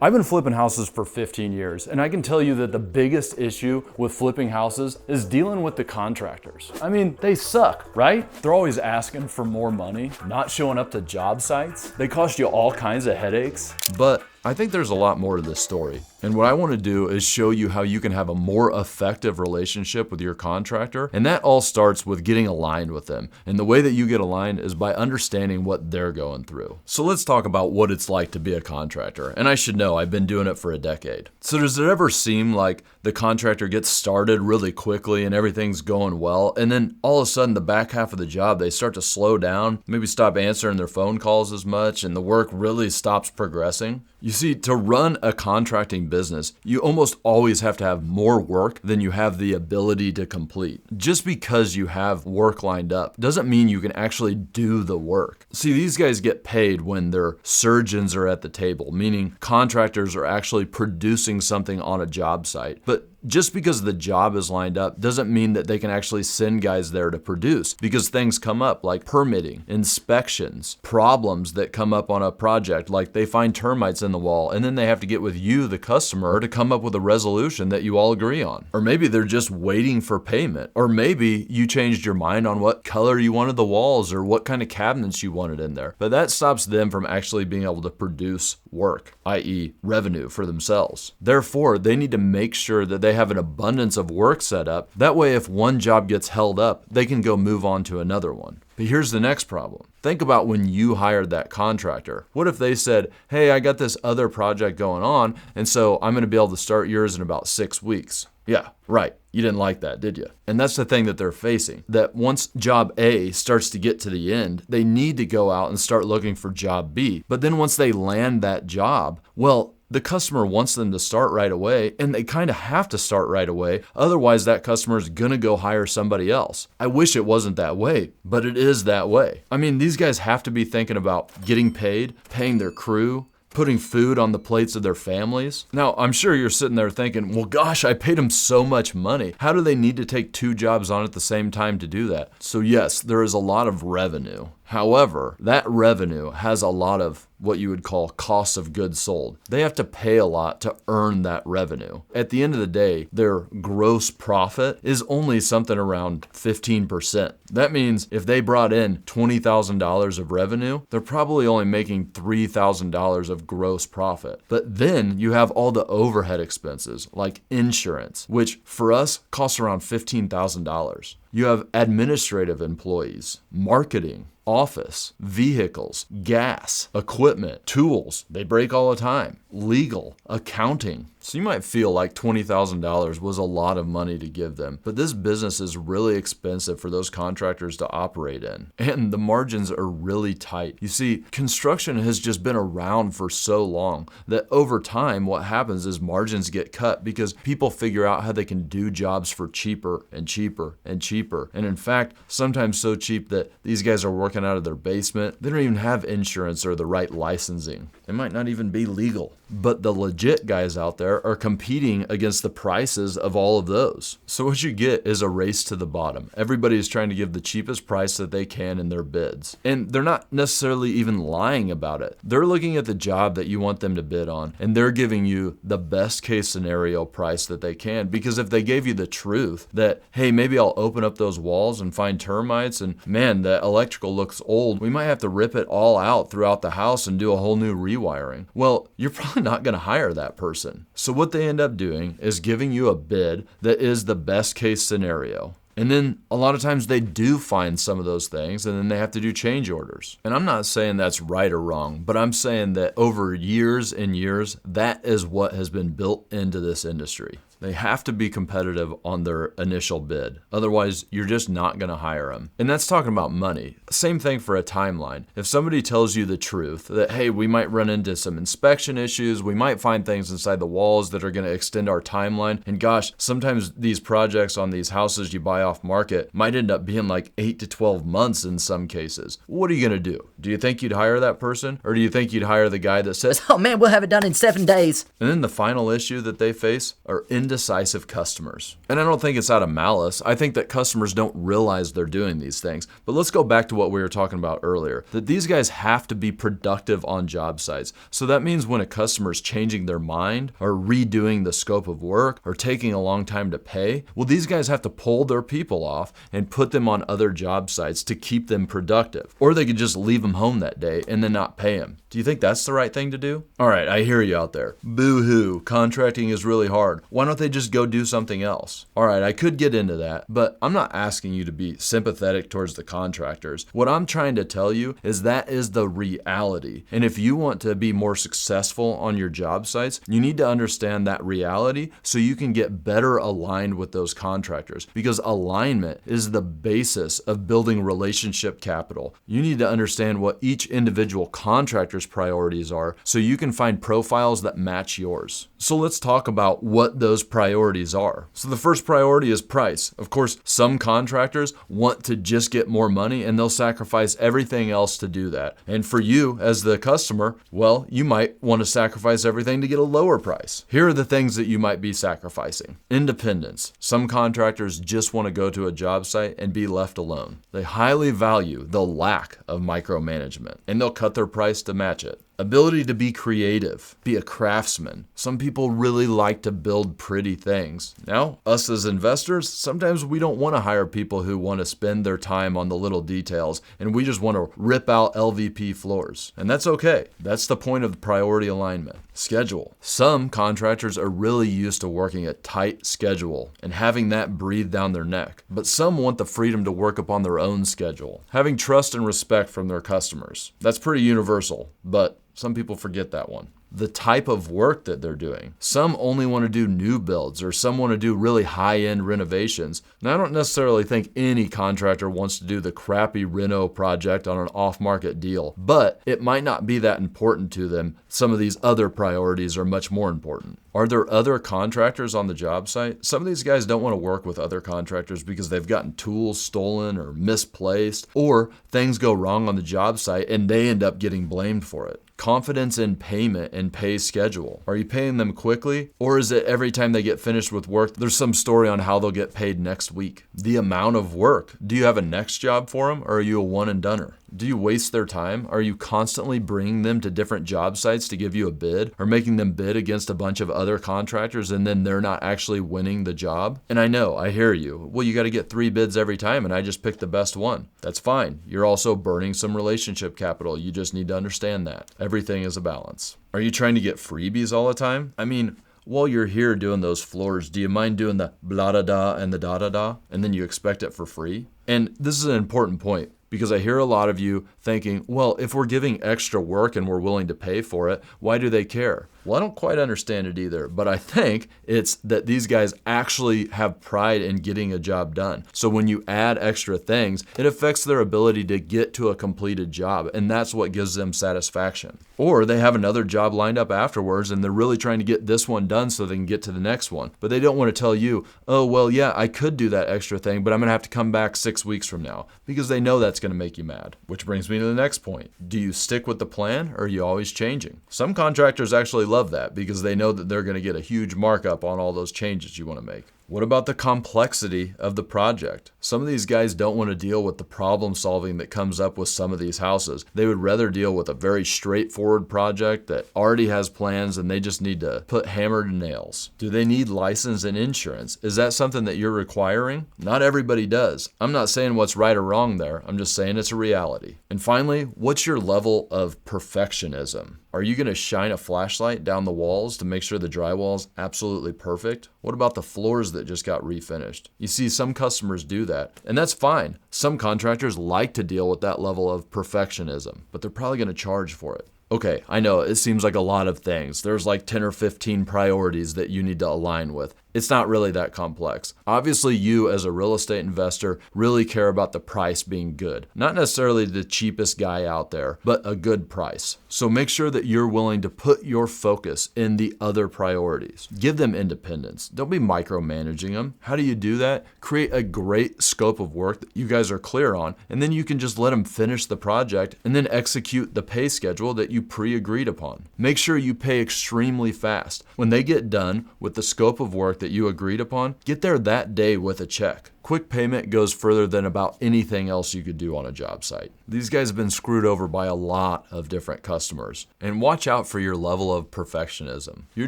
I've been flipping houses for 15 years, and I can tell you that the biggest issue with flipping houses is dealing with the contractors. I mean, they suck, right? They're always asking for more money, not showing up to job sites. They cost you all kinds of headaches. But I think there's a lot more to this story. And what I want to do is show you how you can have a more effective relationship with your contractor. And that all starts with getting aligned with them. And the way that you get aligned is by understanding what they're going through. So let's talk about what it's like to be a contractor. And I should know, I've been doing it for a decade. So does it ever seem like the contractor gets started really quickly and everything's going well, and then all of a sudden the back half of the job, they start to slow down, maybe stop answering their phone calls as much, and the work really stops progressing? You see, to run a contracting business, you almost always have to have more work than you have the ability to complete. Just because you have work lined up doesn't mean you can actually do the work. See, these guys get paid when their surgeons are at the table, meaning contractors are actually producing something on a job site. But just because the job is lined up doesn't mean that they can actually send guys there to produce, because things come up like permitting, inspections, problems that come up on a project, like they find termites in the wall and then they have to get with you, the customer, to come up with a resolution that you all agree on. Or maybe they're just waiting for payment. Or maybe you changed your mind on what color you wanted the walls or what kind of cabinets you wanted in there. But that stops them from actually being able to produce work, i.e. revenue for themselves. Therefore, they need to make sure that they have an abundance of work set up. That way, if one job gets held up, they can go move on to another one. But here's the next problem. Think about when you hired that contractor. What if they said, hey, I got this other project going on, and so I'm going to be able to start yours in about 6 weeks? Yeah, right. You didn't like that, did you? And that's the thing that they're facing, that once job A starts to get to the end, they need to go out and start looking for job B. But then once they land that job, well, the customer wants them to start right away, and they kind of have to start right away. Otherwise, that customer is going to go hire somebody else. I wish it wasn't that way, but it is that way. I mean, these guys have to be thinking about getting paid, paying their crew, putting food on the plates of their families. Now, I'm sure you're sitting there thinking, well, gosh, I paid them so much money. How do they need to take 2 jobs on at the same time to do that? So yes, there is a lot of revenue. However, that revenue has a lot of what you would call costs of goods sold. They have to pay a lot to earn that revenue. At the end of the day, their gross profit is only something around 15%. That means if they brought in $20,000 of revenue, they're probably only making $3,000 of gross profit. But then you have all the overhead expenses like insurance, which for us costs around $15,000. You have administrative employees, marketing, office, vehicles, gas, equipment, tools, they break all the time, legal, accounting. So you might feel like $20,000 was a lot of money to give them, but this business is really expensive for those contractors to operate in, and the margins are really tight. You see, construction has just been around for so long that over time what happens is margins get cut because people figure out how they can do jobs for cheaper and cheaper and cheaper. And in fact, sometimes so cheap that these guys are working out of their basement. They don't even have insurance or the right licensing. It might not even be legal. But the legit guys out there are competing against the prices of all of those. So what you get is a race to the bottom. Everybody is trying to give the cheapest price that they can in their bids. And they're not necessarily even lying about it. They're looking at the job that you want them to bid on, and they're giving you the best case scenario price that they can. Because if they gave you the truth that, hey, maybe I'll open up those walls and find termites, and man, the electrical looks old, we might have to rip it all out throughout the house and do a whole new rewiring. Well, you're probably not going to hire that person. So what they end up doing is giving you a bid that is the best case scenario. And then a lot of times they do find some of those things, and then they have to do change orders. And I'm not saying that's right or wrong, but I'm saying that over years and years, that is what has been built into this industry. They have to be competitive on their initial bid. Otherwise, you're just not going to hire them. And that's talking about money. Same thing for a timeline. If somebody tells you the truth that, hey, we might run into some inspection issues, we might find things inside the walls that are going to extend our timeline. And gosh, sometimes these projects on these houses you buy off market might end up being like 8 to 12 months in some cases. What are you going to do? Do you think you'd hire that person? Or do you think you'd hire the guy that says, oh man, we'll have it done in 7 days? And then the final issue that they face are indecisive indecisive customers. And I don't think it's out of malice. I think that customers don't realize they're doing these things. But let's go back to what we were talking about earlier, that these guys have to be productive on job sites. So that means when a customer is changing their mind or redoing the scope of work or taking a long time to pay, well, these guys have to pull their people off and put them on other job sites to keep them productive. Or they could just leave them home that day and then not pay them. Do you think that's the right thing to do? All right, I hear you out there. Boo-hoo, contracting is really hard. Why don't they just go do something else? All right, I could get into that, but I'm not asking you to be sympathetic towards the contractors. What I'm trying to tell you is that is the reality. And if you want to be more successful on your job sites, you need to understand that reality so you can get better aligned with those contractors, because alignment is the basis of building relationship capital. You need to understand what each individual contractor's priorities are so you can find profiles that match yours. So let's talk about what those priorities are. So the first priority is price. Of course, some contractors want to just get more money and they'll sacrifice everything else to do that. And for you as the customer, well, you might want to sacrifice everything to get a lower price. Here are the things that you might be sacrificing. Independence. Some contractors just want to go to a job site and be left alone. They highly value the lack of micromanagement and they'll cut their price to match it. Ability to be creative, be a craftsman. Some people really like to build pretty things. Now, us as investors, sometimes we don't want to hire people who want to spend their time on the little details and we just want to rip out LVP floors. And that's okay. That's the point of the priority alignment. Schedule. Some contractors are really used to working a tight schedule and having that breathe down their neck. But some want the freedom to work upon their own schedule. Having trust and respect from their customers. That's pretty universal, but some people forget that one. The type of work that they're doing. Some only want to do new builds or some want to do really high-end renovations. Now, I don't necessarily think any contractor wants to do the crappy reno project on an off-market deal, but it might not be that important to them. Some of these other priorities are much more important. Are there other contractors on the job site? Some of these guys don't want to work with other contractors because they've gotten tools stolen or misplaced, or things go wrong on the job site and they end up getting blamed for it. Confidence in payment and pay schedule. Are you paying them quickly? Or is it every time they get finished with work, there's some story on how they'll get paid next week? The amount of work. Do you have a next job for them or are you a one and doneer? Do you waste their time? Are you constantly bringing them to different job sites to give you a bid or making them bid against a bunch of other contractors and then they're not actually winning the job? And I know, I hear you. Well, you got to get 3 bids every time and I just picked the best one. That's fine. You're also burning some relationship capital. You just need to understand that. Everything is a balance. Are you trying to get freebies all the time? I mean, while you're here doing those floors, do you mind doing the blah da da and the da da da and then you expect it for free? And this is an important point, because I hear a lot of you thinking, well, if we're giving extra work and we're willing to pay for it, why do they care? Well, I don't quite understand it either, but I think it's that these guys actually have pride in getting a job done. So when you add extra things, it affects their ability to get to a completed job, and that's what gives them satisfaction. Or they have another job lined up afterwards and they're really trying to get this one done so they can get to the next one. But they don't want to tell you, oh, well, yeah, I could do that extra thing, but I'm going to have to come back 6 weeks from now, because they know that's going to make you mad. Which brings me to the next point. Do you stick with the plan or are you always changing? Some contractors actually love that because they know that they're going to get a huge markup on all those changes you want to make. What about the complexity of the project? Some of these guys don't want to deal with the problem solving that comes up with some of these houses. They would rather deal with a very straightforward project that already has plans and they just need to put hammer to nails. Do they need license and insurance? Is that something that you're requiring? Not everybody does. I'm not saying what's right or wrong there. I'm just saying it's a reality. And finally, what's your level of perfectionism? Are you going to shine a flashlight down the walls to make sure the drywall is absolutely perfect? What about the floors that just got refinished? You see, some customers do that, and that's fine. Some contractors like to deal with that level of perfectionism, but they're probably going to charge for it. Okay, I know it seems like a lot of things. There's like 10 or 15 priorities that you need to align with. It's not really that complex. Obviously, you as a real estate investor really care about the price being good. Not necessarily the cheapest guy out there, but a good price. So make sure that you're willing to put your focus in the other priorities. Give them independence. Don't be micromanaging them. How do you do that? Create a great scope of work that you guys are clear on, and then you can just let them finish the project and then execute the pay schedule that you pre-agreed upon. Make sure you pay extremely fast. When they get done with the scope of work that that you agreed upon, get there that day with a check. Quick payment goes further than about anything else you could do on a job site. These guys have been screwed over by a lot of different customers. And watch out for your level of perfectionism. You're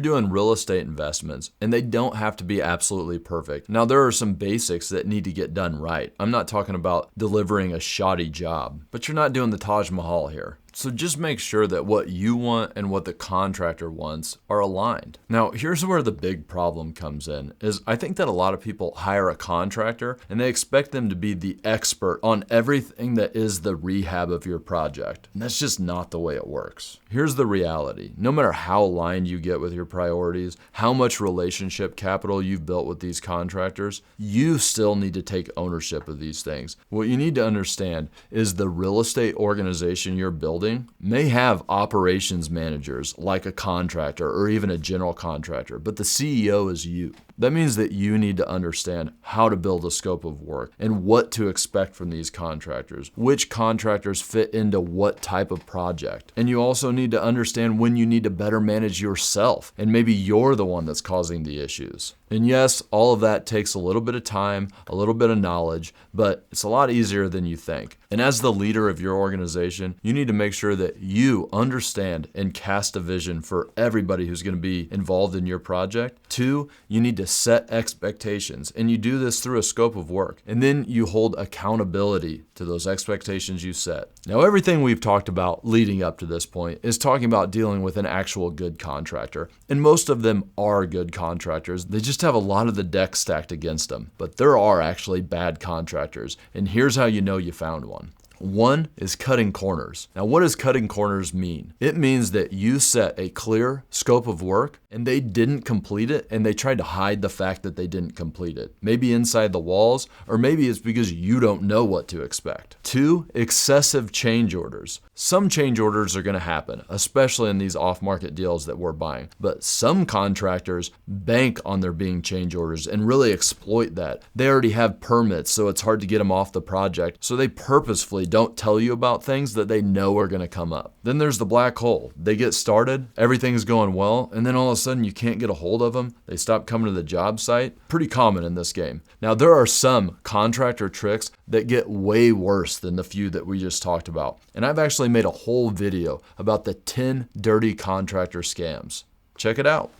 doing real estate investments, and they don't have to be absolutely perfect. Now, there are some basics that need to get done right. I'm not talking about delivering a shoddy job, but you're not doing the Taj Mahal here. So just make sure that what you want and what the contractor wants are aligned. Now, here's where the big problem comes in, is I think that a lot of people hire a contractor and they expect them to be the expert on everything that is the rehab of your project. And that's just not the way it works. Here's the reality. No matter how aligned you get with your priorities, how much relationship capital you've built with these contractors, you still need to take ownership of these things. What you need to understand is the real estate organization you're building may have operations managers like a contractor or even a general contractor, but the CEO is you. That means that you need to understand how to build a scope of work and what to expect from these contractors, which contractors fit into what type of project. And you also need to understand when you need to better manage yourself, and maybe you're the one that's causing the issues. And yes, all of that takes a little bit of time, a little bit of knowledge, but it's a lot easier than you think. And as the leader of your organization, you need to make sure that you understand and cast a vision for everybody who's going to be involved in your project. 2, you need to set expectations, and you do this through a scope of work. And then you hold accountability to those expectations you set. Now, everything we've talked about leading up to this point is talking about dealing with an actual good contractor. And most of them are good contractors. They just have a lot of the deck stacked against them. But there are actually bad contractors. And here's how you know you found one. 1 is cutting corners. Now, what does cutting corners mean? It means that you set a clear scope of work and they didn't complete it, and they tried to hide the fact that they didn't complete it. Maybe inside the walls, or maybe it's because you don't know what to expect. 2, excessive change orders. Some change orders are going to happen, especially in these off-market deals that we're buying. But some contractors bank on there being change orders and really exploit that. They already have permits, so it's hard to get them off the project. So they purposefully don't tell you about things that they know are going to come up. Then there's the black hole. They get started, everything's going well, and then all of a sudden you can't get a hold of them. They stop coming to the job site. Pretty common in this game. Now, there are some contractor tricks that get way worse than the few that we just talked about. And I've actually made a whole video about the 10 dirty contractor scams. Check it out.